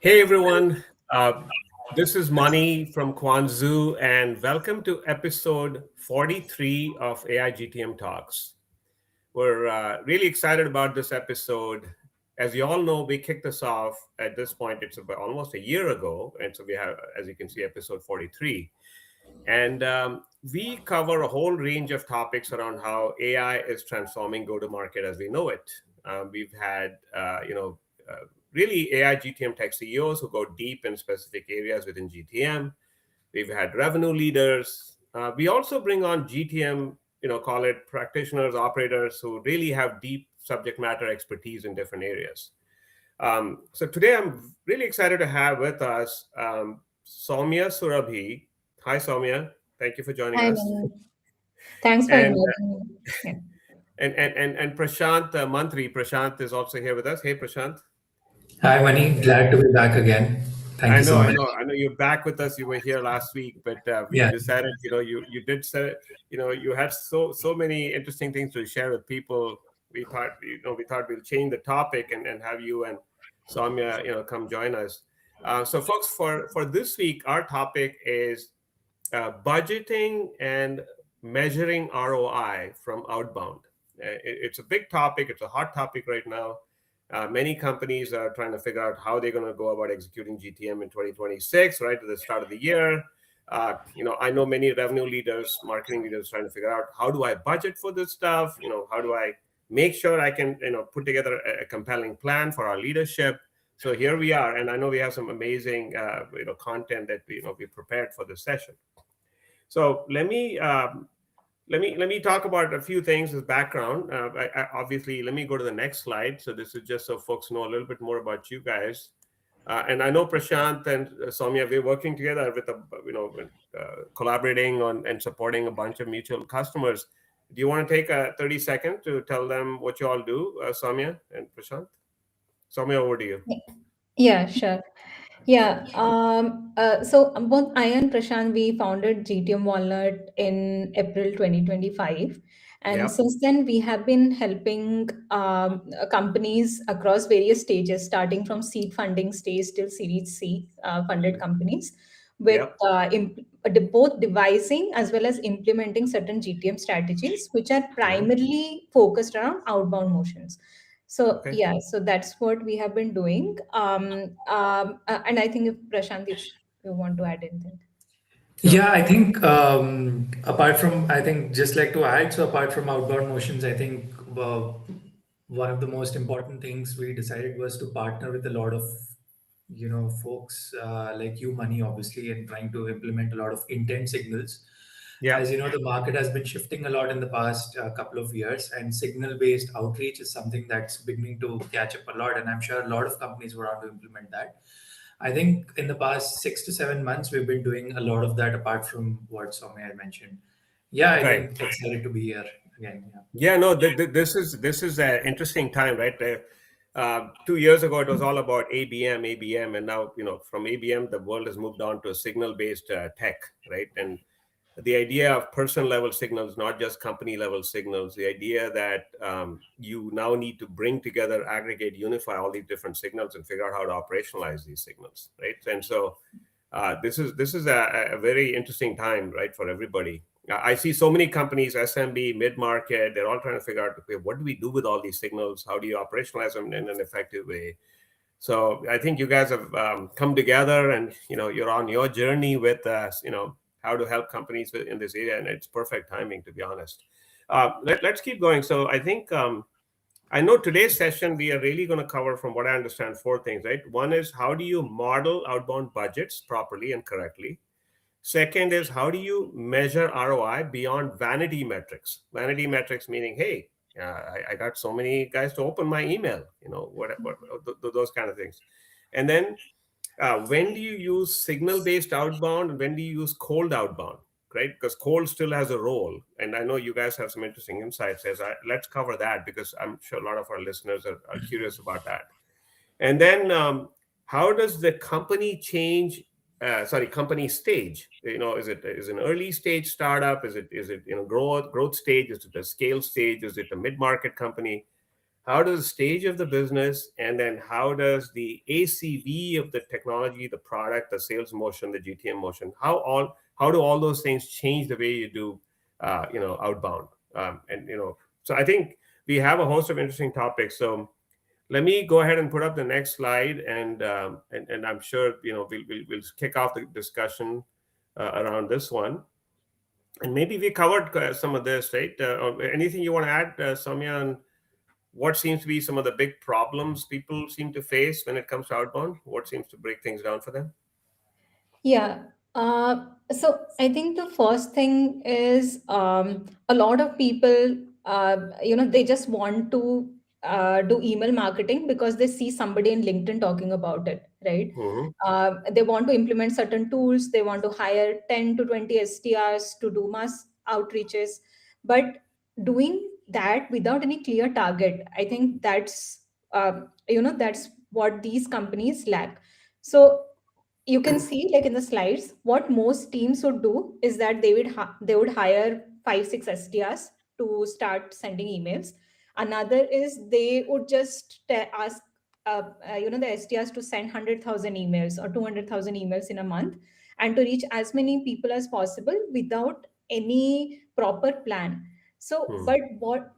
Hey everyone, this is Mani from Kwanzaa, and welcome to episode 43 of AI GTM Talks. We're really excited about this episode. As you all know, we kicked this off at this point, it's about almost a year ago. And so we have, as you can see, episode 43. And we cover a whole range of topics around how AI is transforming go to market as we know it. We've had, really AI GTM tech CEOs who go deep in specific areas within GTM. We've had revenue leaders. We also bring on GTM, call it practitioners, operators who really have deep subject matter expertise in different areas. So today I'm really excited to have with us Soumya Surabhi. Hi, Soumya. Thank you for joining Hi, us. Mani. Thanks for And inviting me. Yeah. and Prashant Mantri. Prashant is also here with us. Hey, Prashant. Hi, Mani. Glad to be back again. Thank I you know, so I much. know, I know. You're back with us. You were here last week, but we Yeah, decided, you did say, you had so many interesting things to share with people. We thought we'll change the topic and have you and Soumya, come join us. So, folks, for this week, our topic is budgeting and measuring ROI from outbound. It's a big topic. It's a hot topic right now. Many companies are trying to figure out how they're going to go about executing GTM in 2026, right at the start of the year. I know many revenue leaders, marketing leaders, trying to figure out how do I budget for this stuff. How do I make sure I can, put together a compelling plan for our leadership. So here we are, and I know we have some amazing, content that we prepared for this session. So let me talk about a few things as background. Obviously, let me go to the next slide. So this is just so folks know a little bit more about you guys. And I know Prashant and Soumya, we're working together with collaborating on and supporting a bunch of mutual customers. Do you want to take a 30 second to tell them what you all do, Soumya and Prashant? Soumya, over to you. Yeah, sure. So both I and Prashant, we founded GTM Walnut in April 2025. And Yep. since then, we have been helping companies across various stages, starting from seed funding stage till Series C funded companies, with Yep. both devising as well as implementing certain GTM strategies, which are Mhm. primarily focused around outbound motions. So Okay. yeah, so that's what we have been doing. And I think if Prashant, if you want to add anything. Sure. yeah. I think I think just like to add. So apart from outbound motions, I think one of the most important things we decided was to partner with a lot of folks like you, Money, obviously, and trying to implement a lot of intent signals. As Yep. you know, the market has been shifting a lot in the past couple of years, and signal-based outreach is something that's beginning to catch up a lot. And I'm sure a lot of companies were on to implement that. I think in the past 6 to 7 months, we've been doing a lot of that apart from what Soumya had mentioned. Yeah, I Right. think excited to be here again. Yeah. Yeah, no, this is an interesting time, right? 2 years ago, it was all about ABM, and now from ABM, the world has moved on to a signal-based tech, right? And the idea of person level signals, not just company level signals, the idea that you now need to bring together, aggregate, unify all these different signals and figure out how to operationalize these signals, right? And so this is a very interesting time, right, for everybody. I see so many companies, SMB, mid market, they're all trying to figure out, okay, what do we do with all these signals? How do you operationalize them in an effective way? So I think you guys have come together, and you're on your journey with how to help companies in this area, and it's perfect timing, to be honest. Let's keep going. So I think I know today's session we are really going to cover, from what I understand, four things, right? One is how do you model outbound budgets properly and correctly? Second is how do you measure ROI beyond vanity metrics? Vanity metrics meaning, hey, I got so many guys to open my email, those kind of things. And then when do you use signal based outbound and when do you use cold outbound, right? Because cold still has a role. And I know you guys have some interesting insights. Let's cover that because I'm sure a lot of our listeners are curious about that. And then how does the company change? Company stage. Is it an early stage startup? Is it growth stage? Is it a scale stage? Is it a mid market company? how does the stage of the business, and then how does the ACV of the technology, the product, the sales motion, the GTM motion, how do all those things change the way you do, outbound? And so I think we have a host of interesting topics. So let me go ahead and put up the next slide, and I'm sure we'll kick off the discussion around this one. And maybe we covered some of this, right? Or anything you want to add, Soumya, on what seems to be some of the big problems people seem to face when it comes to outbound? What seems to break things down for them? Yeah. So I think the first thing is a lot of people, they just want to do email marketing because they see somebody in LinkedIn talking about it, right? Hmm. They want to implement certain tools. They want to hire 10 to 20 STRs to do mass outreaches. But doing that without any clear target, I think that's what these companies lack. So you can see, like in the slides, what most teams would do is that they would hire 5 6 SDRs to start sending emails. Another is they would just ask the SDRs to send 100,000 emails or 200,000 emails in a month, and to reach as many people as possible without any proper plan. So Hmm.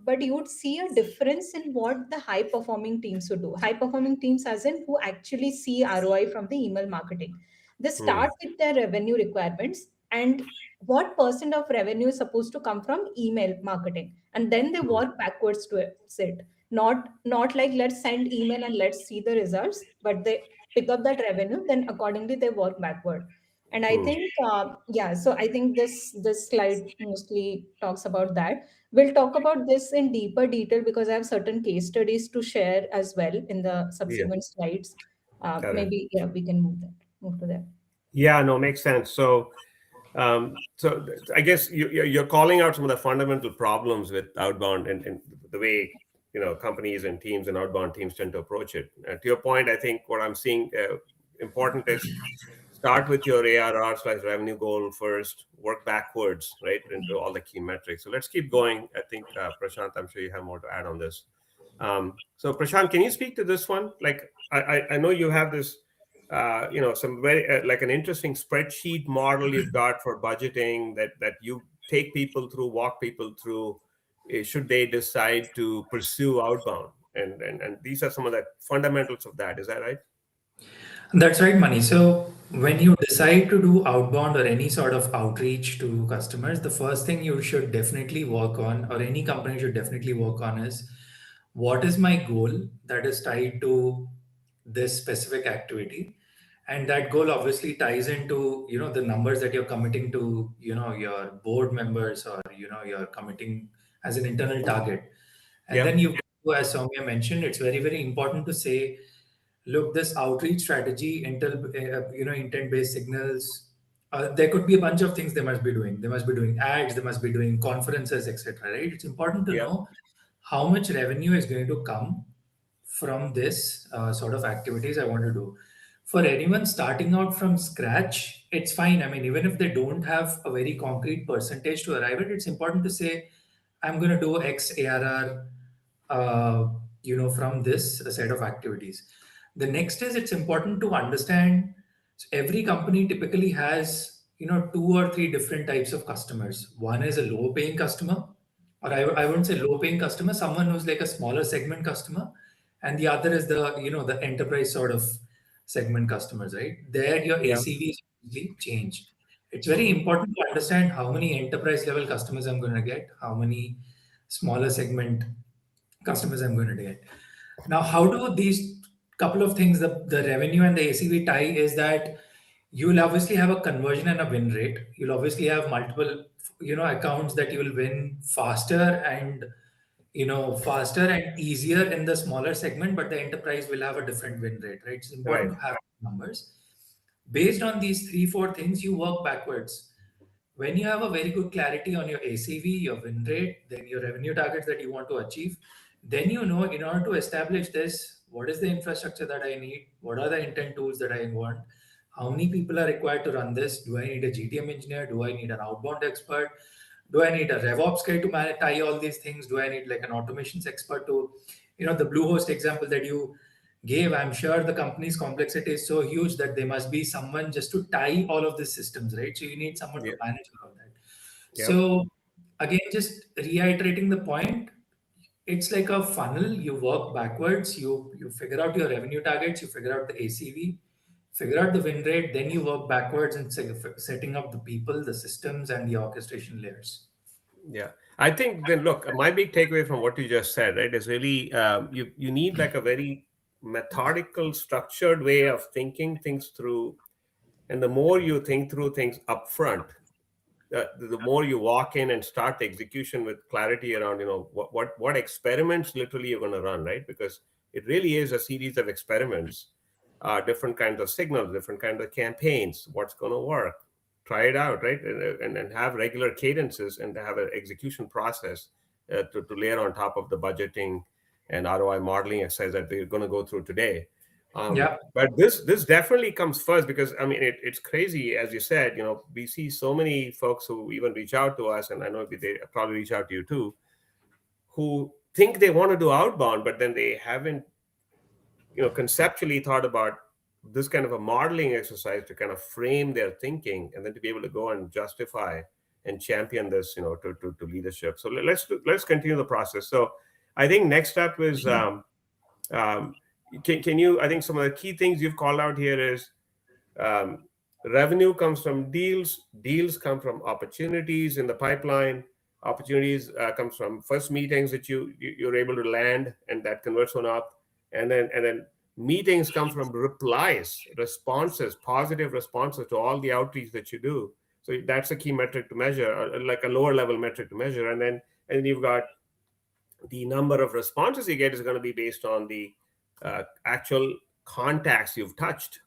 but you would see a difference in what the high performing teams would do. High performing teams, as in who actually see ROI from the email marketing, they Hmm. start with their revenue requirements and what percent of revenue is supposed to come from email marketing, and then they Hmm. work backwards to it. Not like let's send email and let's see the results, but they pick up that revenue, then accordingly they work backward. And I Hmm. think yeah, so I think this slide mostly talks about that. We'll talk about this in deeper detail because I have certain case studies to share as well in the Yeah. subsequent slides. Correct. Maybe yeah, we can move to that. Yeah. No, makes sense. So I guess you're calling out some of the fundamental problems with outbound, and the way companies and teams and outbound teams tend to approach it. To your point, I think what I'm seeing important is start with your ARR/revenue goal first, work backwards, right, into all the key metrics. So let's keep going. I think Prashant, I'm sure you have more to add on this. So Prashant, can you speak to this one? Like I know you have this some very like an interesting spreadsheet model you've got for budgeting that you take people through, walk people through, should they decide to pursue outbound, and these are some of the fundamentals of that. Is that right? That's right, Mani. So when you decide to do outbound or any sort of outreach to customers, the first thing you should definitely work on, or any company should definitely work on, is what is my goal that is tied to this specific activity. And that goal obviously ties into, the numbers that you're committing to, your board members, or, you're committing as an internal target. And then Yep. you, as Soumya mentioned, it's very, very important to say, look, this outreach strategy, intent-based signals, there could be a bunch of things they must be doing. They must be doing ads, they must be doing conferences, etc. Right? It's important to Yep. know how much revenue is going to come from this sort of activities I want to do. For anyone starting out from scratch, it's fine. I mean, even if they don't have a very concrete percentage to arrive at, it's important to say, I'm going to do X ARR, from this set of activities. The next is, it's important to understand, so every company typically has, two or three different types of customers. One is a low paying customer, or I wouldn't say low paying customer, someone who's like a smaller segment customer. And the other is the enterprise sort of segment customers, right? There your Yeah. ACV is usually changed. It's very Hmm. important to understand how many enterprise level customers I'm going to get, how many smaller segment customers I'm going to get. Now, how do these couple of things, the revenue and the ACV tie, is that you'll obviously have a conversion and a win rate. You'll obviously have multiple, accounts that you will win faster and easier in the smaller segment, but the enterprise will have a different win rate, right? It's important Right. to have numbers. Based on these three, four things, you work backwards. When you have a very good clarity on your ACV, your win rate, then your revenue targets that you want to achieve, then you know, in order to establish this, what is the infrastructure that I need? What are the intent tools that I want? How many people are required to run this? Do I need a GTM engineer? Do I need an outbound expert? Do I need a RevOps guy to tie all these things? Do I need like an automations expert to the Bluehost example that you gave, I'm sure the company's complexity is so huge that there must be someone just to tie all of these systems, right? So you need someone to Yeah. manage all of that. Yep. So again, just reiterating the point, it's like a funnel. You work backwards. You figure out your revenue targets. You figure out the ACV, figure out the win rate. Then you work backwards and setting up the people, the systems, and the orchestration layers. Yeah. I think then look, my big takeaway from what you just said, right, is really you need like a very methodical, structured way of thinking things through. And the more you think through things upfront, the more you walk in and start the execution with clarity around, what experiments literally you're going to run, right? Because it really is a series of experiments, different kinds of signals, different kinds of campaigns, what's going to work, try it out, right? And have regular cadences and have an execution process to layer on top of the budgeting and ROI modeling exercise that we're going to go through today. Yeah, But this definitely comes first, because I mean it's crazy, as you said. We see so many folks who even reach out to us, and I know they probably reach out to you too, who think they want to do outbound, but then they haven't conceptually thought about this kind of a modeling exercise to kind of frame their thinking, and then to be able to go and justify and champion this, to leadership. So let's continue the process. So I think next up is um, can you, I think some of the key things you've called out here is um, revenue comes from deals come from opportunities in the pipeline, opportunities comes from first meetings that you're able to land, and that converts one up, and then meetings come from replies, responses, positive responses to all the outreach that you do. So that's a key metric to measure, or like a lower level metric to measure. And then you've got the number of responses you get is going to be based on the actual contacts you've touched.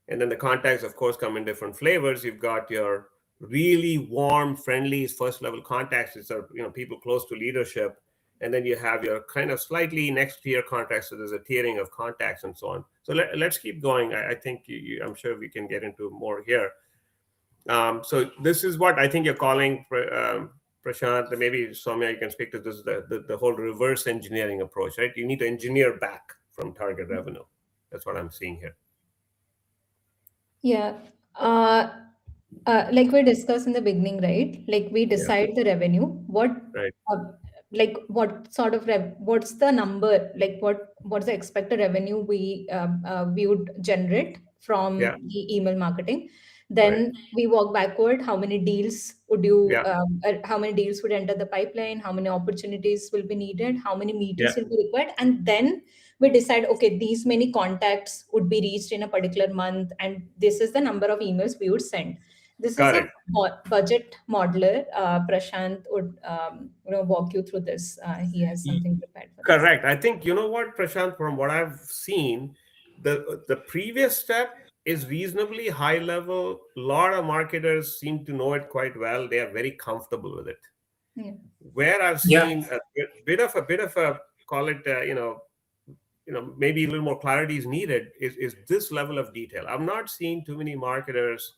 And then the contacts, of course, come in different flavors. You've got your really warm, friendly first level contacts, which are people close to leadership. And then you have your kind of slightly next tier contacts. So there's a tiering of contacts and so on. So let's keep going. I think I'm sure we can get into more here. So this is what I think you're calling, Prashant. Maybe Soumya, you can speak to this, the whole reverse engineering approach, right? You need to engineer back from target revenue. That's what I'm seeing here. Yeah. Uh, like we discussed in the beginning, right? Like we Yeah. decide the revenue. Right. Uh, what sort of what's the number? Like what's the expected revenue we would generate from Yeah. the email marketing? Right. Then we walk backward. Yeah. How many deals would enter the pipeline? How many opportunities will be needed? How many Yeah. meetings will be required? And then we decide, okay, these many contacts would be reached in a particular month, and this is the number of emails we would send. This is a Correct. budget modeler. Prashant would walk you through this. He has something prepared for this. Correct. I think, what, Prashant, from what I've seen, the previous step is reasonably high level. A lot of marketers seem to know it quite well. They are very comfortable with it. Yeah. Where I've yeah, seen a bit of a call it, maybe a little more clarity is needed, is this level of detail. I'm not seeing too many marketers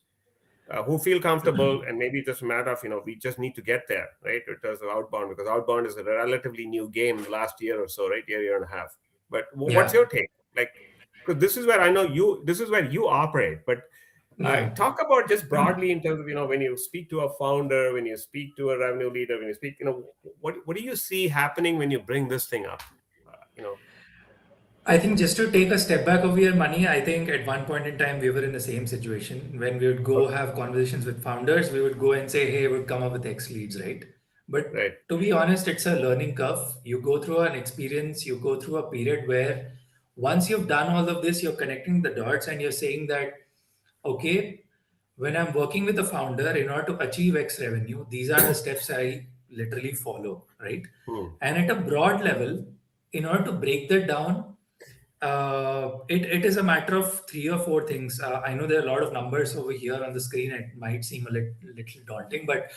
who feel comfortable, and maybe it's just a matter of, we just need to get there, right? In terms of outbound, because outbound is a relatively new game last year or so, right? Year and a half. But what's yeah, your take? Like, because this is where I know this is where you operate. But yeah. talk about just broadly in terms of, when you speak to a founder, when you speak to a revenue leader, when you speak, what do you see happening when you bring this thing up? Uh, you know, I think just to take a step back over here, Mani, I think at one point in time we were in the same situation. When we would go okay, have conversations with founders, we would go and say, hey, we'd come up with X leads, right? But right. to be honest, it's a learning curve. You go through an experience, you go through a period where once you've done all of this, you're connecting the dots and you're saying that, okay, when I'm working with a founder, in order to achieve X revenue, these are the steps I literally follow, right? Hmm. And at a broad level, in order to break that down, it is a matter of three or four things. I know there are a lot of numbers over here on the screen. It might seem a little daunting, but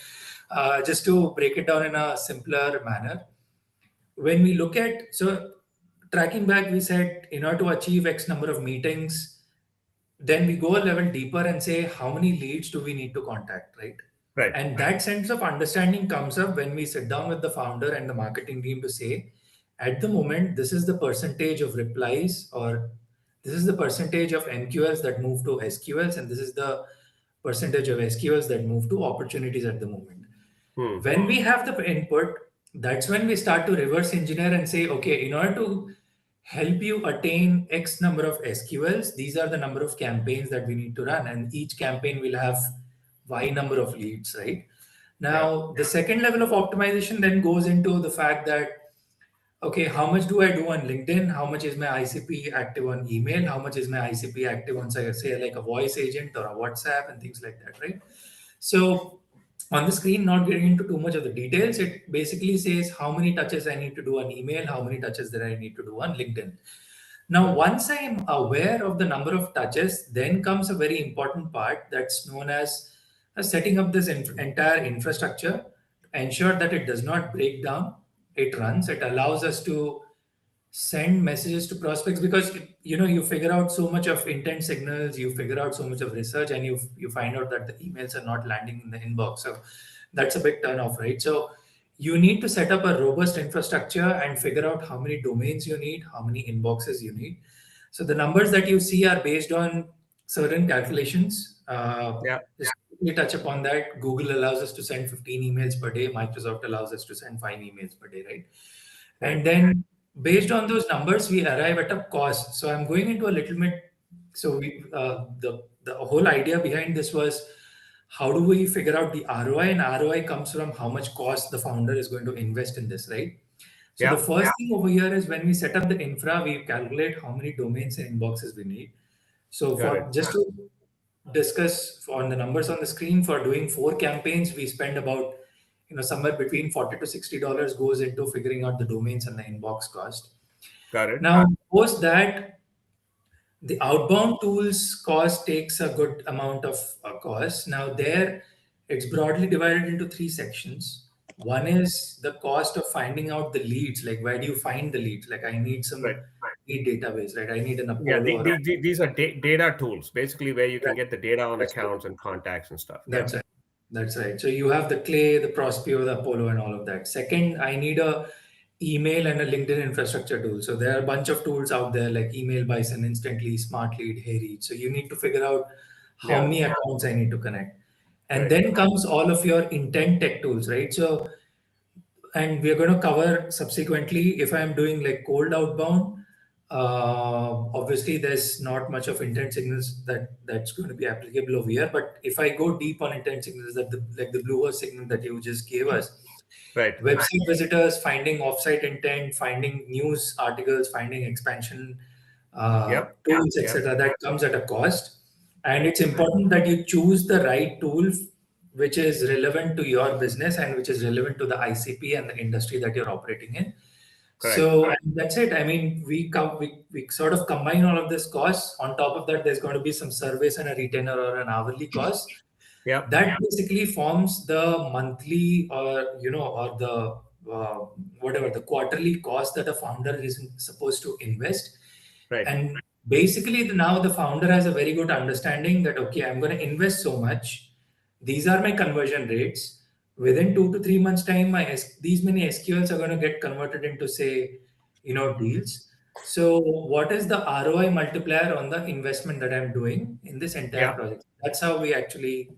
just to break it down in a simpler manner, when we look at, so tracking back, we said in order to achieve X number of meetings, then we go a level deeper and say how many leads do we need to contact, right? Right. And that sense of understanding comes up when we sit down with the founder and the marketing team to say, at the moment, this is the percentage of replies, or this is the percentage of MQLs that move to SQLs, and this is the percentage of SQLs that move to opportunities at the moment. Hmm. When we have the input, that's when we start to reverse engineer and say, okay, in order to help you attain X number of SQLs, these are the number of campaigns that we need to run, and each campaign will have Y number of leads, right? Yeah. Now, the second level of optimization then goes into the fact that, okay, how much do I do on LinkedIn? How much is my ICP active on email? How much is my ICP active on, say, like a voice agent or a WhatsApp and things like that, right? So on the screen, not getting into too much of the details, it basically says how many touches I need to do on email, how many touches that I need to do on LinkedIn. Now, Right. once I'm aware of the number of touches, then comes a very important part that's known as setting up this entire infrastructure, ensure that it does not break down, it runs, it allows us to send messages to prospects, because you figure out so much of intent signals, you figure out so much of research, and you find out that the emails are not landing in the inbox. So that's a big turn off, right? So you need to set up a robust infrastructure and figure out how many domains you need, how many inboxes you need. So the numbers that you see are based on certain calculations. Yeah. Just quickly touch upon that. Google allows us to send 15 emails per day. Microsoft allows us to send 5 emails per day, right? Right. And then based on those numbers, we arrive at a cost. So I'm going into a little bit. So the whole idea behind this was, how do we figure out the ROI? And ROI comes from how much cost the founder is going to invest in this, right? So the Yeah. first thing over here is, when we set up the infra, we calculate how many domains and inboxes we need. So Got for it. just to discuss on the numbers on the screen, for doing 4 campaigns, we spend about somewhere between $40 to $60 goes into figuring out the domains and the inbox cost. Got it. Now, post that, the outbound tools cost takes a good amount of cost. Now, there it's broadly divided into 3 sections. One is the cost of finding out the leads. Like, where do you find the leads? Like, I need Right. some lead database, right? I need an Yeah. Apollo or These are data tools, basically, where you can right. get the data on That's accounts and contacts and stuff. Yeah. That's right. That's right. So you have the Clay, the Prospeo, the Apollo, and all of that. Second, I need a email and a LinkedIn infrastructure tool. So there are a bunch of tools out there like Email Bison, Instantly, Smart Lead, HeyReach. So you need to figure out how Yeah. many accounts I need to connect. And Right. then comes all of your intent tech tools, right? So, and we are going to cover subsequently, if I'm doing like cold outbound, obviously there's not much of intent signals that's going to be applicable over here. But if I go deep on intent signals, that like the blue signal that you just gave us, Right. website visitors, finding offsite intent, finding news articles, finding expansion Yep. tools, Yep. etc., that comes at a cost. And it's important that you choose the right tool which is relevant to your business and which is relevant to the ICP and the industry that you're operating in. Correct. So, and that's it. I mean, we sort of combine all of this costs. On top of that, there's going to be some service and a retainer or an hourly cost. Yep. That basically forms the monthly, or or the whatever the quarterly cost that a founder is supposed to invest. Right. And basically, now the founder has a very good understanding that, okay, I'm going to invest so much. These are my conversion rates. Within 2 to 3 months' time, these many SQLs are going to get converted into, say, deals. So, what is the ROI multiplier on the investment that I'm doing in this entire Yeah. project? That's how we actually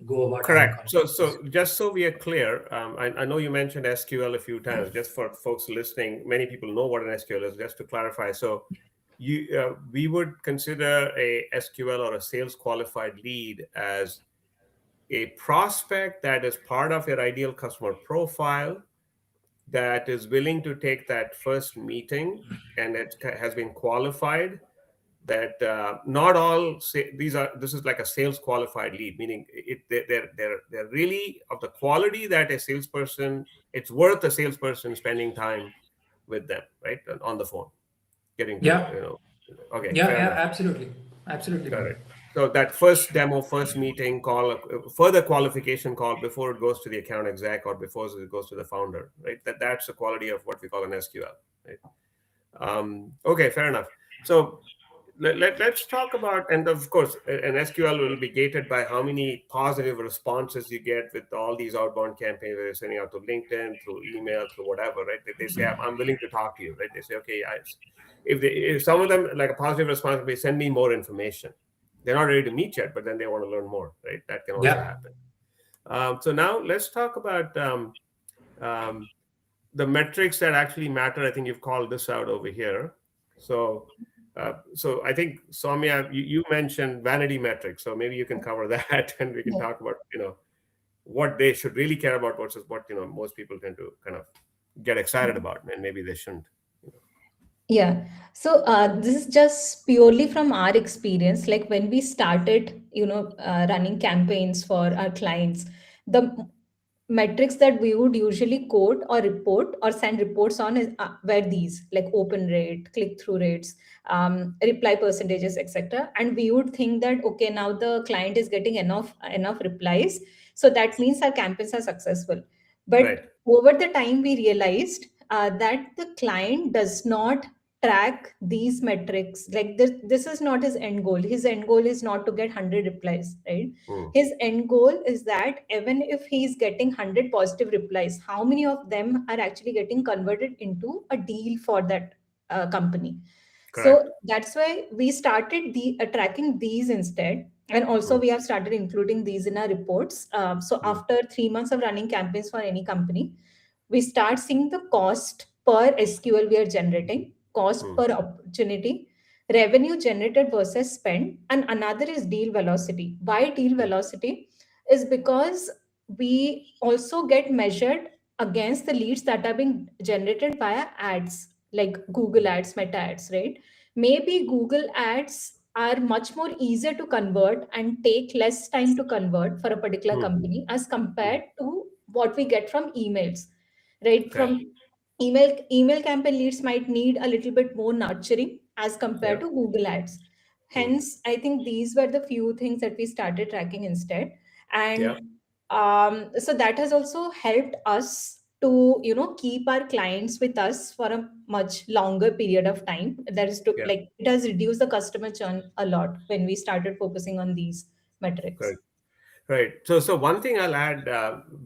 go about having Correct. So, conversations. just so we are clear, I know you mentioned SQL a few times. Just for folks listening, many people know what an SQL is. Just to clarify, so we would consider a SQL or a sales qualified lead as a prospect that is part of your ideal customer profile, that is willing to take that first meeting, and it has been qualified. That not all say, this is like a sales qualified lead, meaning they're really of the quality that a salesperson, it's worth a salesperson spending time with them, right, on the phone, getting to Yeah, okay, yeah, fair yeah, enough. absolutely, absolutely, Got man. it. So that first demo, first meeting call, further qualification call before it goes to the account exec or before it goes to the founder, right? That's the quality of what we call an SQL, right? Okay, fair enough. So let's talk about, and of course, an SQL will be gated by how many positive responses you get with all these outbound campaigns that you're sending out to LinkedIn, through email, through whatever, right? They say, I'm willing to talk to you, right? They say, okay, if some of them, like a positive response will be, send me more information. They're not ready to meet yet, but then they want to learn more, right? That can also Yeah. happen. So now let's talk about um, the metrics that actually matter. I think you've called this out over here. So, so I think Soumya, you mentioned vanity metrics. So maybe you can cover that, and we can Yeah. talk about what they should really care about versus what most people tend to kind of get excited about, and maybe they shouldn't. Yeah. So this is just purely from our experience. Like when we started, running campaigns for our clients, the metrics that we would usually quote or report or send reports on were these, like open rate, click through rates, reply percentages, etc. And we would think that, okay, now the client is getting enough replies, so that means our campaigns are successful. Right. But over the time, we realized that the client does not track these metrics. Like this is not his end goal. His end goal is not to get 100 replies, right? Hmm. His end goal is that even if he's getting 100 positive replies, how many of them are actually getting converted into a deal for that company? Correct. So that's why we started tracking these instead. And also, Hmm. we have started including these in our reports. So Hmm. after 3 months of running campaigns for any company, we start seeing the cost per SQL we are generating, cost Hmm. per opportunity, revenue generated versus spend, and another is deal velocity. Why deal Hmm. velocity? Is because we also get measured against the leads that are being generated via ads, like Google ads, Meta ads, right? Maybe Google ads are much more easier to convert and take less time to convert for a particular Hmm. company as Hmm. compared to what we get from emails, right? Okay. From email campaign leads might need a little bit more nurturing as compared Yeah. to Google ads. Hmm. Hence, I think these were the few things that we started tracking instead. Yeah. And so that has also helped us to keep our clients with us for a much longer period of time. That is to, Yeah. like, it has reduced the customer churn a lot when we started focusing on these metrics. Correct. Right. So one thing I'll add,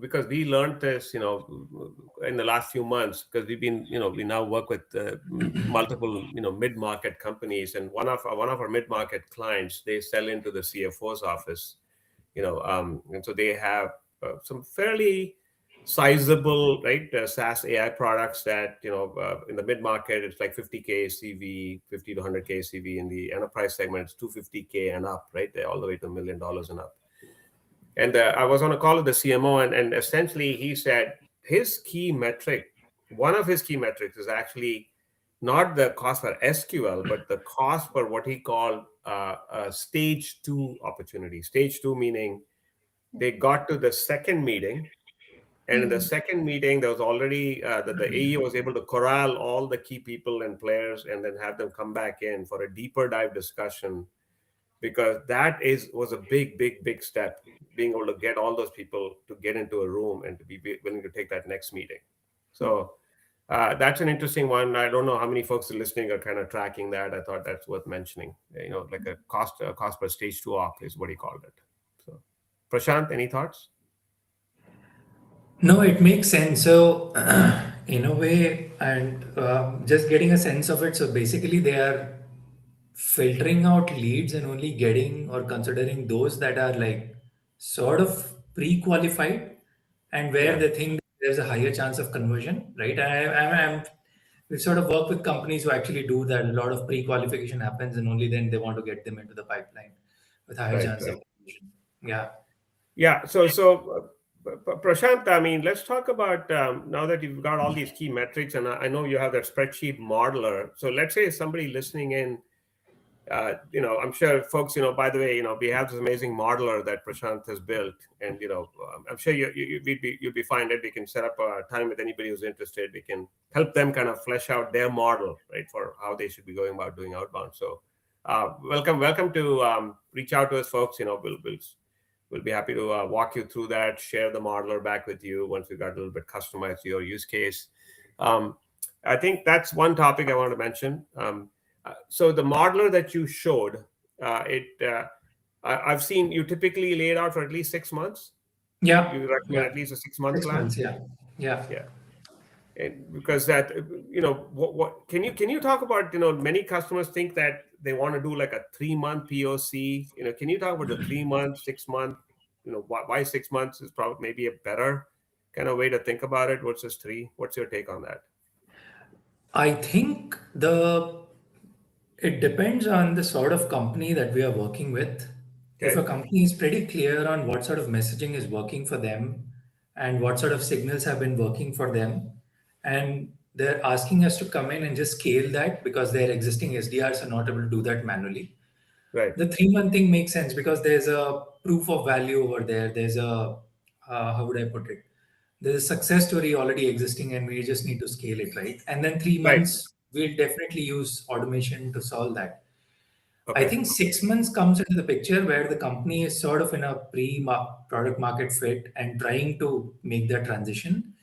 because we learned this, in the last few months, because we've been, we now work with multiple, mid-market companies, and one of our mid-market clients, they sell into the CFO's office, and so they have some fairly sizable, right, SaaS AI products that, in the mid-market, it's like 50K CV, 50 to 100K CV. In the enterprise segment, it's 250K and up, right? They're all the way to $1 million and up. And I was on a call with the CMO, and essentially he said his key metric, one of his key metrics is actually not the cost per SQL, but the cost per what he called a stage two opportunity. Stage two meaning they got to the second meeting, and in the Hmm. second meeting, there was already the AE was able to corral all the key people and players, and then have them come back in for a deeper dive discussion, because that was a big step, being able to get all those people to get into a room and to be willing to take that next meeting. So that's an interesting one. I don't know how many folks are listening are kind of tracking that. I thought that's worth mentioning. Like a cost per stage two op is what he called it. So, Prashant, any thoughts? No, it makes sense. So, in a way, and just getting a sense of it. So, basically, they are filtering out leads and only getting or considering those that are like sort of pre-qualified and where Yeah. they think there's a higher chance of conversion, right? We sort of work with companies who actually do that. A lot of pre-qualification happens, and only then they want to get them into the pipeline with higher Right. chance Right. of conversion. Yeah. Yeah. Prashant, I mean, let's talk about now that you've got all these key metrics, and I know you have that spreadsheet modeler. So let's say somebody listening in, I'm sure folks, by the way, we have this amazing modeler that Prashant has built, and I'm sure you'd be fine that we can set up a time with anybody who's interested. We can help them kind of flesh out their model, right, for how they should be going about doing outbound. So, welcome to reach out to us, folks. We'll be happy to walk you through that, share the modeler back with you once we got a little bit customized to your use case. Um, I think that's one topic I want to mention. So the modeler that you showed, it I've seen you typically lay it out for at least 6 months. Yeah, You recommend yeah. at least a 6 month Six plan. months, yeah. Yeah. Yeah. And because that, what can you talk about, many customers think that they want to do like a 3 month POC. Can you talk about the 3 month, 6 month, why 6 months is probably maybe a better kind of way to think about it versus three? What's your take on that? I think the it depends on the sort of company that we are working with. If a Okay. company is pretty clear on what sort of messaging is working for them and what sort of signals have been working for them, and they're asking us to come in and just scale that because their existing SDRs are not able to do that manually. Right. The 3 month thing makes sense because there's a proof of value over there. There's a, how would I put it? There's a success story already existing and we just need to scale it, right? And then three Right. months, we'll definitely use automation to solve that. I Okay. think 6 months comes into the picture where the company is sort of in a product market fit and trying to make that transition.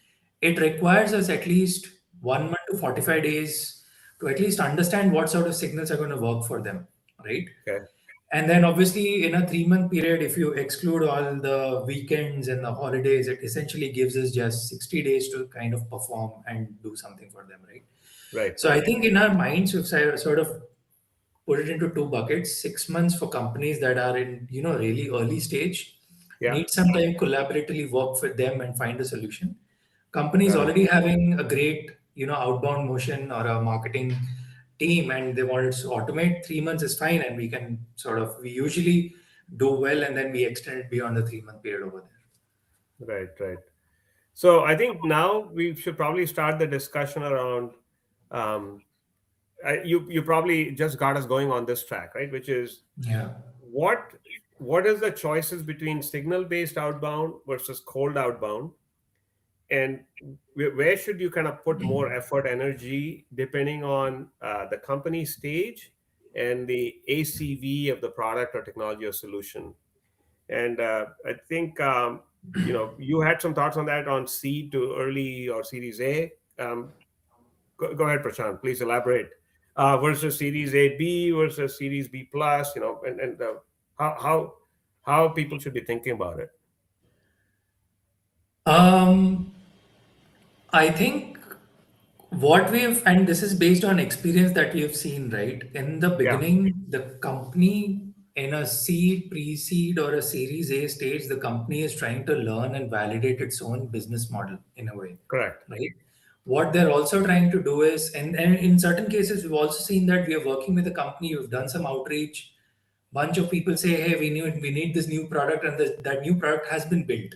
It requires us at least 1 month to 45 days to at least understand what sort of signals are going to work for them, right? Okay. And then obviously in a 3 month period, if you exclude all the weekends and the holidays, it essentially gives us just 60 days to kind of perform and do something for them, right? Right. So I think in our minds, we've sort of put it into two buckets. 6 months for companies that are in, really early stage, Yeah. need some time collaboratively work with them and find a solution. Companies Got it. already having a great, outbound motion or a marketing team and they wanted to automate, 3 months is fine. And we usually do well and then we extend it beyond the 3 month period over there. Right. Right. So I think now we should probably start the discussion around. Um, you probably just got us going on this track, right? Which is Yeah. what what is the choices between signal based outbound versus cold outbound, and where should you kind of put more effort, energy, depending on the company stage and the ACV of the product or technology or solution. And I think you had some thoughts on that on seed to early or Series A. Go ahead, Prashant. Please elaborate. Versus Series A B versus Series B plus. And how how how people should be thinking about it. Um, I think what we've, and this is based on experience that we have seen, right? In the Yeah. beginning, the company in a seed, pre-seed, or a series A stage, the company is trying to learn and validate its own business model in a way, Correct. right? What they're also trying to do is, and in certain cases, we've also seen that we are working with a company, we've done some outreach, bunch of people say, hey, we need this new product, and that new product has been built,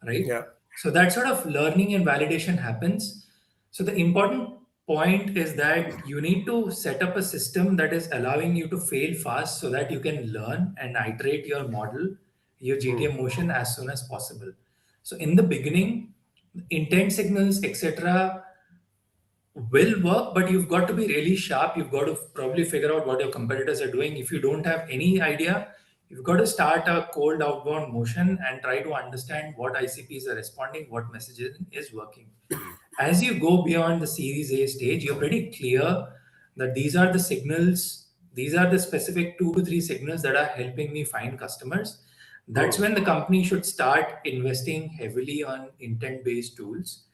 right? Yeah. So that sort of learning and validation happens. So the important point is that you need to set up a system that is allowing you to fail fast so that you can learn and iterate your model, your Hmm. GTM motion as soon as possible. So in the beginning, intent signals, etc., will work, but you've got to be really sharp. You've got to probably figure out what your competitors are doing. If you don't have any idea, you've got to start a cold outbound motion and try to understand what ICPs are responding, what messaging is working. As you go beyond the Series A stage, you're pretty clear that these are the signals, these are the specific 2 to 3 signals that are helping me find customers. That's Hmm. when the company should start investing heavily on intent based tools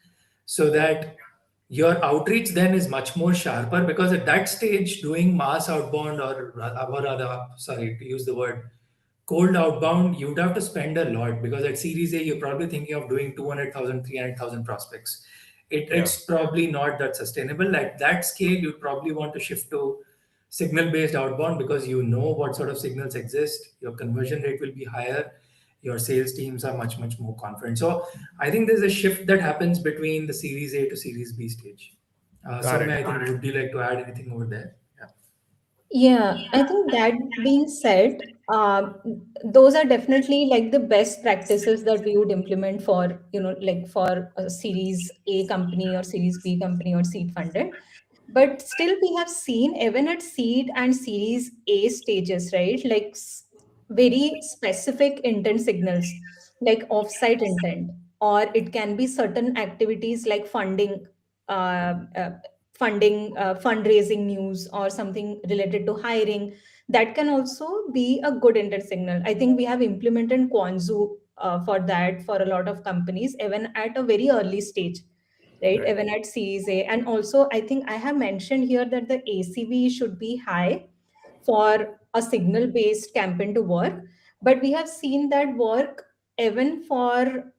so that your outreach then is much more sharper because at that stage doing mass outbound or rather sorry to use the word cold outbound you would have to spend a lot because at series A you're probably thinking of doing 200,000, 300,000 prospects. Yeah. It's probably not that sustainable. At that scale you'd probably want to shift to signal based outbound because you know what sort of signals exist, your conversion rate will be higher, your sales teams are much more confident. So I think there's a shift that happens between the Series A to Series B stage. Got Soumya, it. I think would you like to add anything over there? Yeah. Yeah, I think that being said, those are definitely like the best practices that we would implement for, like for a Series A company or Series B company or seed funded. But still, we have seen even at seed and Series A stages, right? Like very specific intent signals, like offsite intent, or it can be certain activities like funding, uh, uh, fundraising news or something related to hiring, that can also be a good intent signal. I think we have implemented Kwanzu for that for a lot of companies, even at a very early stage, right? Right. Even at Series A. And also, I think I have mentioned here that the ACV should be high for a signal based campaign to work. But we have seen that work even for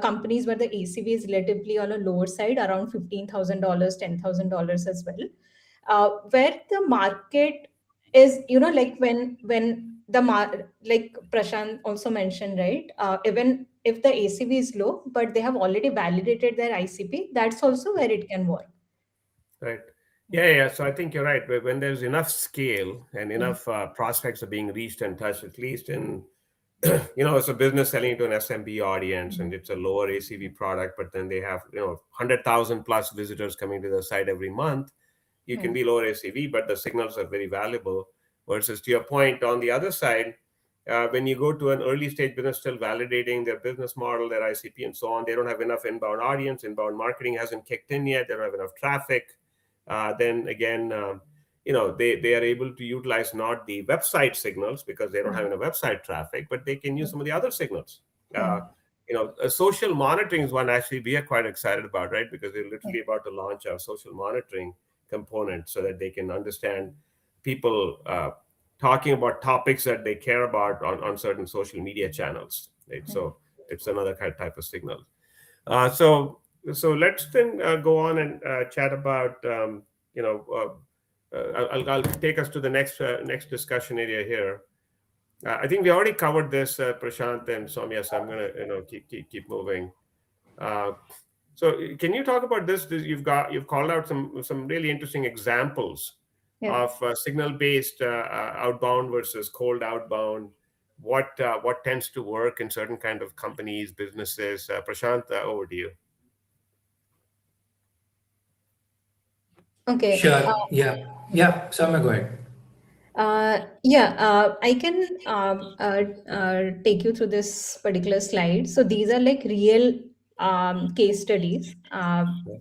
companies where the ACV is relatively on a lower side, around $15,000, $10,000 as well, where the market is, like when like Prashant also mentioned, right? Even if the ACV is low, but they have already validated their ICP, that's also where it can work. Right. Yeah, yeah. So I think you're right. When there's enough scale and Yeah. enough prospects are being reached and touched, at least in, it's a business selling to an SMB audience and it's a lower ACV product, but then they have, 100,000 plus visitors coming to the site every month. You can Yeah. be lower ACV, but the signals are very valuable. Versus to your point, on the other side, when you go to an early stage business still validating their business model, their ICP, and so on, they don't have enough inbound audience. Inbound marketing hasn't kicked in yet. They don't have enough traffic. Then again, they are able to utilize not the website signals because they don't have enough website traffic, but they can use some of the other signals. Yeah. Social monitoring is one actually we are quite excited about, right? Because they're Yeah. literally about to launch our social monitoring component so that they can understand people talking about topics that they care about on certain social media channels, right? Yeah. So it's another kind of type of signal. So let's then go on and chat about you know I'll take us to the next discussion area here. I think we already covered this, Prashant and Soumya. So I'm gonna keep moving. Uh, so can you talk about this? You've called out some really interesting examples Yeah. of signal based outbound versus cold outbound. What tends to work in certain kind of companies, businesses? Prashant, over to you. Okay. Sure. Yeah. Yeah. Samya, go ahead. Yeah, I can take you through this particular slide. So these are like real case studies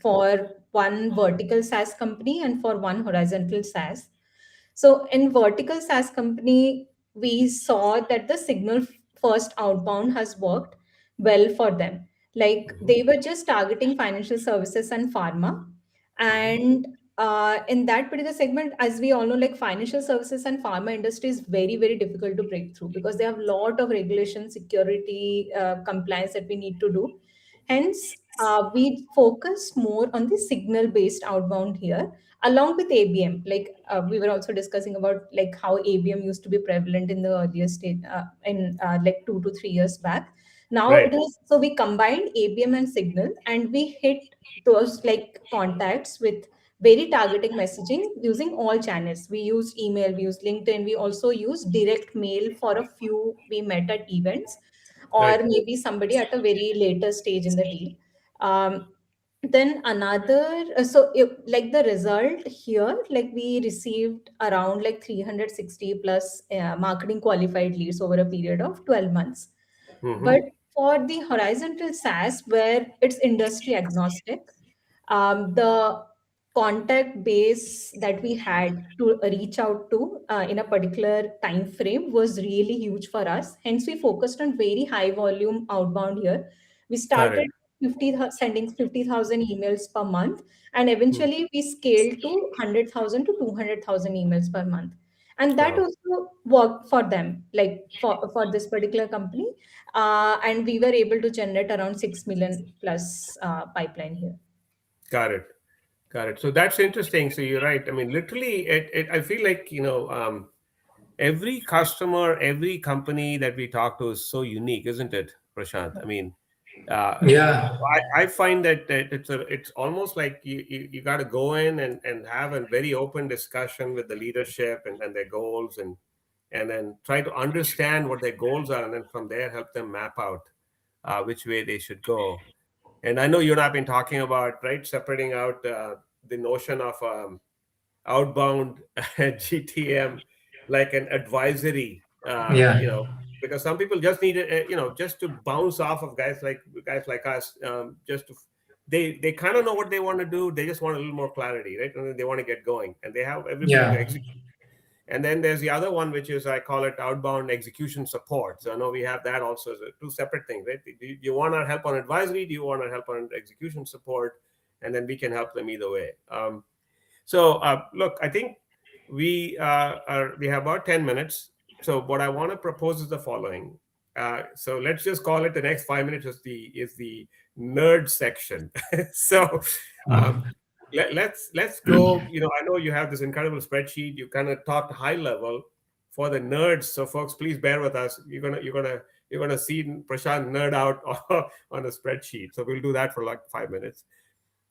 for one vertical SaaS company and for one horizontal SaaS. So in vertical SaaS company, we saw that the signal first outbound has worked well for them. Like Mhm. they were just targeting financial services and pharma, Mhm. and in that particular segment, as we all know, like financial services and pharma industry is very, very difficult to break through because they have a lot of regulation, security, compliance that we need to do. Hence, we focused more on the signal based outbound here along with ABM. Like we were also discussing about like how ABM used to be prevalent in the earlier stage, in like 2 to 3 years back. Now Right. it is, so we combined ABM and signal, and we hit those like contacts with very targeting messaging using all channels. We used email, we used LinkedIn, we also used direct mail for a few we met at events, or Right. maybe somebody at a very later stage in the deal. Then another, like the result here, like we received around like 360 plus marketing qualified leads over a period of 12 months. But Hmm. for the horizontal SaaS, where it's industry agnostic, the contact base that we had to reach out to in a particular time frame was really huge for us. Hence, we focused on very high volume outbound here. We Got started it. sending 50,000 emails per month, and Hmm. eventually we scaled to 100,000 to 200,000 emails per month. And that Wow. also worked for them, like for this particular company. And we were able to generate around 6 million plus pipeline here. Got it. Got it. So that's interesting. So you're right. I mean, literally, I feel like, every customer, every company that we talk to is so unique, isn't it, Prashant? I mean, Yeah. I find that it's almost like you got to go in and have a very open discussion with the leadership and their goals and then try to understand what their goals are and then from there help them map out which way they should go. And I know you and I've been talking about, right, separating out the notion of outbound GTM like an advisory, Yeah. because some people just need it, just to bounce off of guys like us, just to they kind of know what they want to do. They just want a little more clarity, right? And then they want to get going, and they have everybody to Yeah. execute. And then there's the other one, which is, I call it outbound execution support. So I know we have that also as two separate things, right? Do you want our help on advisory? Do you want our help on execution support? And then we can help them either way. Look, I think we have about 10 minutes. So what I want to propose is the following. So let's just call it the next 5 minutes is the nerd section. so um, Mhm. let's go. I know you have this incredible spreadsheet. You kind of talked high level for the nerds. So folks, please bear with us. You're gonna see Prashant nerd out on a spreadsheet. So we'll do that for like 5 minutes.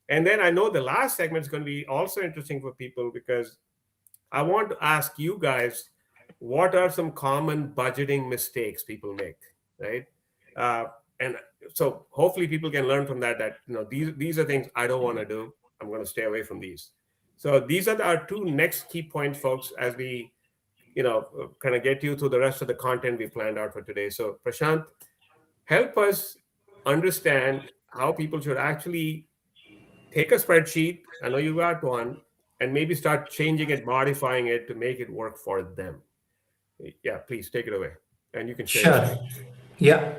And then I know the last segment is going to be also interesting for people, because I want to ask you guys, what are some common budgeting mistakes people make, right? Uh, and so hopefully people can learn from that. These are things I don't want to do. I'm going to stay away from these. So these are our two next key points, folks, as we kind of get you through the rest of the content we planned out for today. So Prashant, help us understand how people should actually take a spreadsheet. I know you got one, and maybe start changing it, modifying it to make it work for them. Yeah, please take it away. And you can share your Sure. screen. Yeah.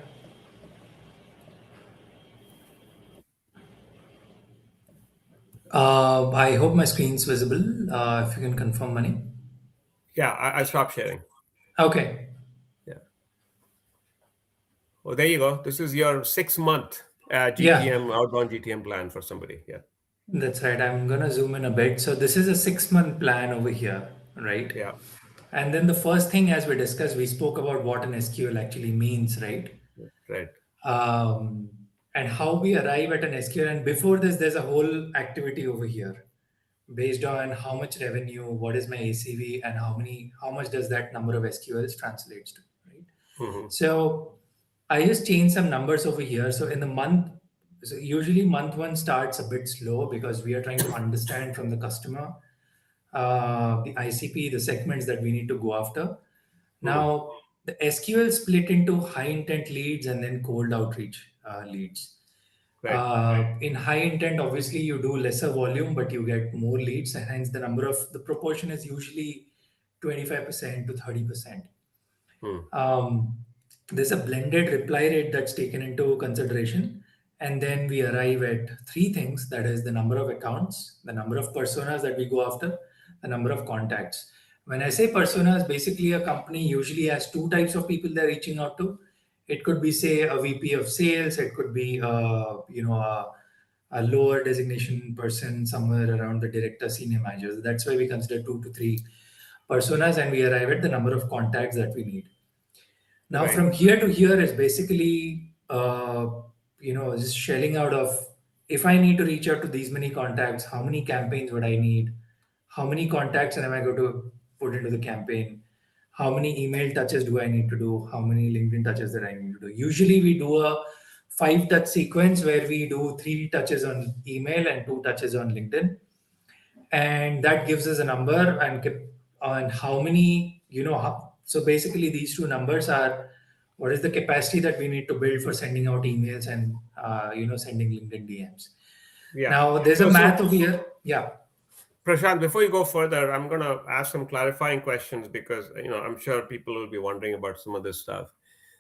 I hope my screen's visible. If you can confirm, Money. Yeah, I stopped sharing. Okay. Yeah. Well, there you go. This is your 6 month Yeah, GTM, outbound GTM plan for somebody. Yeah. that's right. I'm gonna zoom in a bit. So this is a 6-month plan over here, right? Yeah. And then the first thing, as we discussed, we spoke about what an SQL actually means, right? Right. Um, and how we arrive at an SQL. And before this, there's a whole activity over here based on how much revenue, what is my ACV, and how much does that number of SQLs translates to, right? Hmm. So I just changed some numbers over here. So in the month, so usually month one starts a bit slow because we are trying to understand from the customer the ICP, the segments that we need to go after. Hmm. Now, the SQL split into high intent leads and then cold outreach leads. Right. In high intent, obviously, you do lesser volume, but you get more leads, and hence the proportion is usually 25% to 30%. Hmm. Um, there's a blended reply rate that's taken into consideration. And then we arrive at three things, that is the number of accounts, the number of personas that we go after, the number of contacts. When I say personas, basically a company usually has two types of people they're reaching out to. It could be, say, a VP of sales. It could be, a lower designation person somewhere around the director, senior managers. That's why we consider 2 to 3 personas, and we arrive at the number of contacts that we need. Now, Right. from here to here is basically, just shelling out of, if I need to reach out to these many contacts, how many campaigns would I need? How many contacts am I going to put into the campaign? How many email touches do I need to do? How many LinkedIn touches that I need to do? Usually, we do a 5 touch sequence where we do 3 touches on email and 2 touches on LinkedIn, and that gives us a number on how many, so basically these two numbers are what is the capacity that we need to build for sending out emails and sending LinkedIn DMs. Yeah. Now there's a So math over here. Yeah. Prashant, before you go further, I'm going to ask some clarifying questions, because I'm sure people will be wondering about some of this stuff.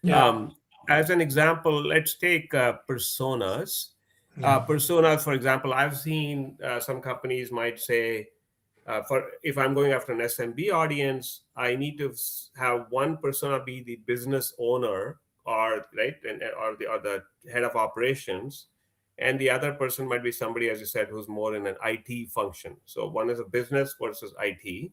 Yeah. Um, as an example, let's take personas. Yeah. Personas, for example, I've seen some companies might say, for if I'm going after an SMB audience, I need to have one persona be the business owner, or right, or the head of operations, and the other person might be somebody, as you said, who's more in an IT function. So one is a business versus IT.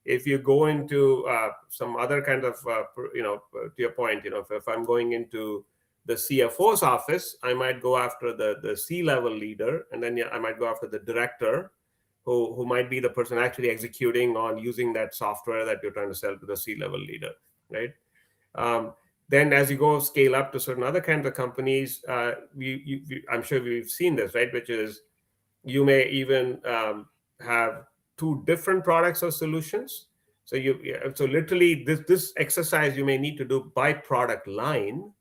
If you go into some other kind of to your point, if I'm going into the CFO's office, I might go after the C-level leader, and then I might go after the director, who might be the person actually executing on using that software that you're trying to sell to the C-level leader, right? um, then as you go scale up to certain other kinds of companies, I'm sure we've seen this, right? Which is, you may even have two different products or solutions. So literally this exercise you may need to do by product line,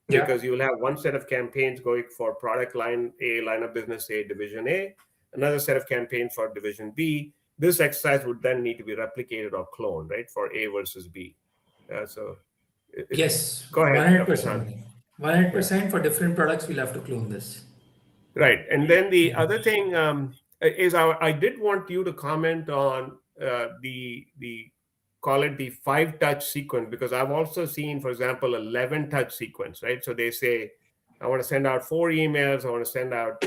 Yeah. because you will have one set of campaigns going for product line A, line of business A, division A, another set of campaigns for division B. This exercise would then need to be replicated or cloned, right, for A versus B. So, Yes, go ahead, Prashant. 100%. Yeah. 100% for different products, we'll have to clone this. Right. And then the Yeah. other thing is I did want you to comment on the call it the 5 touch sequence, because I've also seen, for example, 11 touch sequence, right? So they say, I want to send out 4 emails, I want to send out,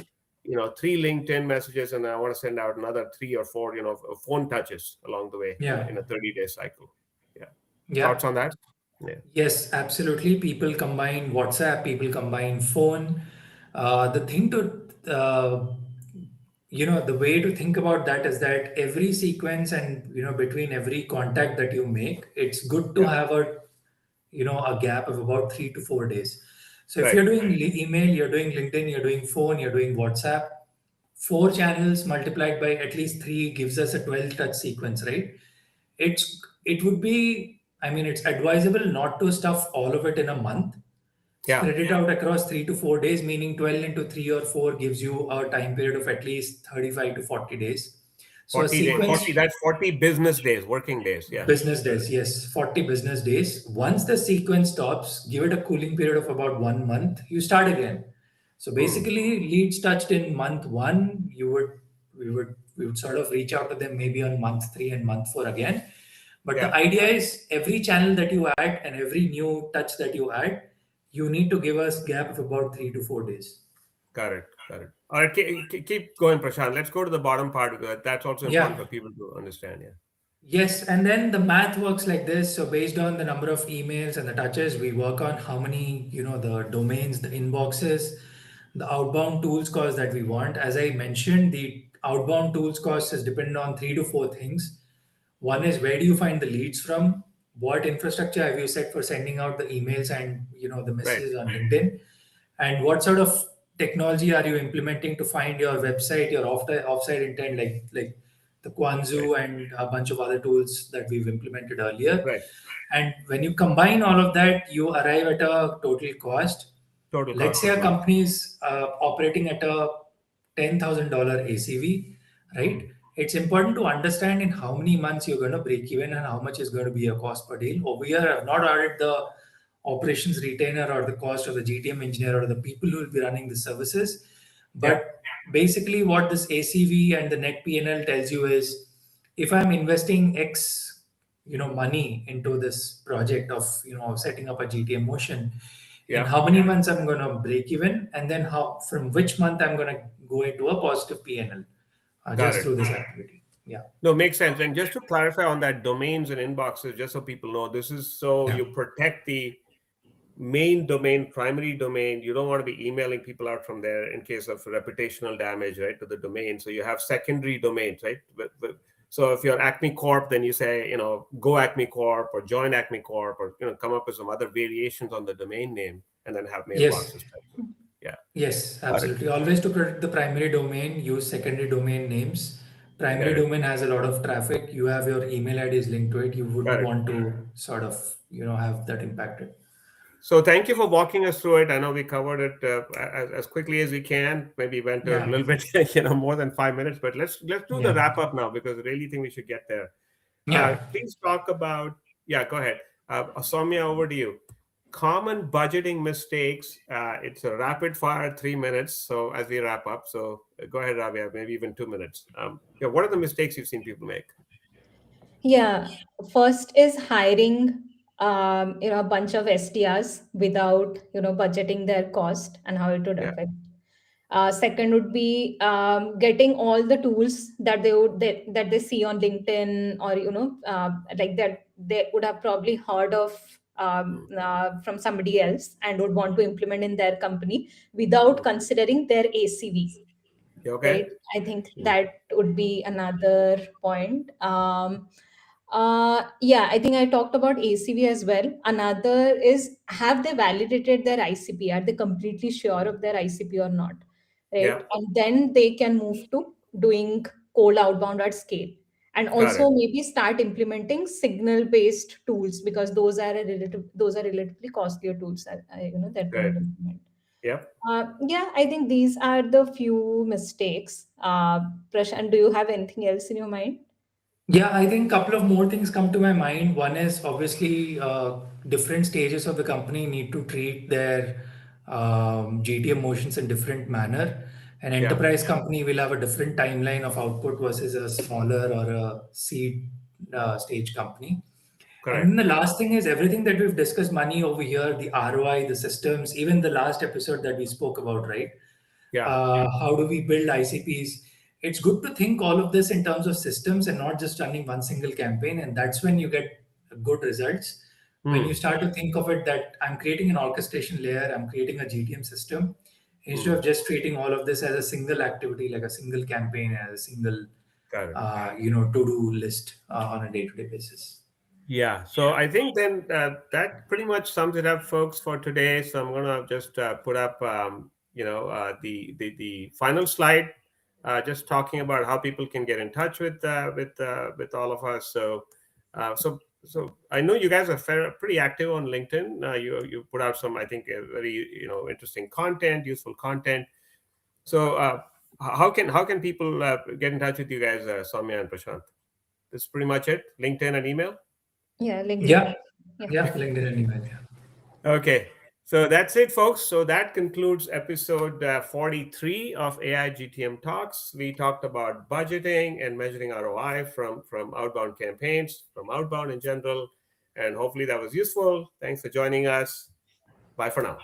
3 LinkedIn messages, and I want to send out another 3 or 4, phone touches along the way Yeah. in a 30-day cycle. Yeah. Yeah. Thoughts on that? Yeah. Yes, absolutely. People combine WhatsApp, people combine phone. The thing to, the way to think about that is that every sequence and, between every contact that you make, it's good to Yeah. have a gap of about 3 to 4 days. So if Right. you're doing email, you're doing LinkedIn, you're doing phone, you're doing WhatsApp, 4 channels multiplied by at least three gives us a 12 touch sequence, right? It would be, I mean, it's advisable not to stuff all of it in a month. Yeah. Spread it out across 3 to 4 days, meaning 12 into 3 or 4 gives you a time period of at least 35 to 40 days. So a 40 days, sequence. 40, that's 40 business days, working days. Yeah. Business days, yes, 40 business days. Once the sequence stops, give it a cooling period of about 1 month. You start again. So Hmm. basically, leads touched in month one, we would sort of reach out to them maybe on month three and month four again. But the Yeah. idea is every channel that you add and every new touch that you add, you need to give us gap of about 3 to 4 days. Got it. Got it. All right. Keep going, Prashant. Let's go to the bottom part, because that's also important Yeah. for people to understand. Yeah. Yes, and then the math works like this. So based on the number of emails and the touches, we work on how many, the domains, the inboxes, the outbound tools cost that we want. As I mentioned, the outbound tools cost is dependent on 3 to 4 things. One is where do you find the leads from? What infrastructure have you set for sending out the emails and the Right. messages on LinkedIn? And what sort of technology are you implementing to find your website, your offsite intent, like the Right. Kwanzu and a bunch of other tools that we've implemented earlier? Right. And when you combine all of that, you arrive at a total cost. Total Let's cost. say a Hmm. company is operating at a $10,000 ACV, right? Hmm. It's important to understand in how many months you're going to break even and how much is going to be a cost per deal. Over here, I've not added the operations retainer or the cost of the GTM engineer or the people who will be running the services. Yeah. But basically, what this ACV and the net PNL tells you is if I'm investing X, money into this project of, setting up a GTM motion, in Yeah. how many months I'm going to break even, and then how from which month I'm going to go into a positive PNL Got just it. through this activity. Yeah. No, makes sense. And just to clarify on that domains and inboxes, just so people know, this is so Yeah. you protect the main domain, primary domain. You don't want to be emailing people out from there in case of reputational damage, right, to the domain. So you have secondary domains, right? So if you're Acme Corp, then you say, go Acme Corp or join Acme Corp, or come up with some other variations on the domain name, and then have Yes. mailboxes type thing. Yeah, Yes, got it. absolutely. Always to protect the primary domain, use secondary domain names. Primary Got it. domain has a lot of traffic. You have your email IDs linked to it. You wouldn't Got it. want to sort of, have that impacted. So thank you for walking us through it. I know we covered it as quickly as we can. Maybe went a Yeah. little bit, more than 5 minutes. But let's do the Yeah. wrap up now, because I really think we should get there. Yeah. Please talk about. Yeah, go ahead. Soumya, over to you. Common budgeting mistakes. It's a rapid fire 3 minutes. So as we wrap up, so go ahead, Rabia. Maybe even 2 minutes. Yeah, what are the mistakes you've seen people make? Yeah, first is hiring, a bunch of SDRs without, budgeting their cost and how it would Yeah, affect. Second would be getting all the tools that they see on LinkedIn, or like that they would have probably heard of mm, from somebody else and would want to implement in their company without mm. considering their ACV, You okay? right? I think Mm. that would be another point. Yeah, I think I talked about ACV as well. Another is, have they validated their ICP? Are they completely sure of their ICP or not? Yeah, Right. And then they can move to doing cold outbound at scale. And Got also it. maybe start implementing signal based tools, because those are relatively costlier tools that that we Good. would implement. Yep. Yeah, I think these are the few mistakes. Prashant, do you have anything else in your mind? Yeah, I think a couple of more things come to my mind. One is obviously different stages of the company need to treat their GTM motions in different manner. An Yeah. enterprise company will have a different timeline of output versus a smaller or a seed stage company. And then Correct. the last thing is everything that we've discussed, money over here, the ROI, the systems, even the last episode that we spoke about, right? Yeah. How do we build ICPs? It's good to think all of this in terms of systems and not just running one single campaign. And that's when you get good results. When you Hmm. start to think of it that I'm creating an orchestration layer, I'm creating a GTM system, instead Hmm. of just treating all of this as a single activity, like a single campaign, as a single, Got it. to-do list on a day-to-day basis. Yeah, so I think then that pretty much sums it up, folks, for today. So I'm gonna just put up, the final slide, just talking about how people can get in touch with all of us. So I know you guys are pretty active on LinkedIn. You put out some, I think, very interesting content, useful content. So how can people get in touch with you guys, Soumya and Prashant? That's pretty much it. LinkedIn and email. Yeah, LinkedIn. Yeah, Yeah. yeah, LinkedIn and email. Yeah. Okay. So that's it, folks. So that concludes episode 43 of AI GTM Talks. We talked about budgeting and measuring ROI from outbound campaigns, from outbound in general. And hopefully that was useful. Thanks for joining us. Bye for now.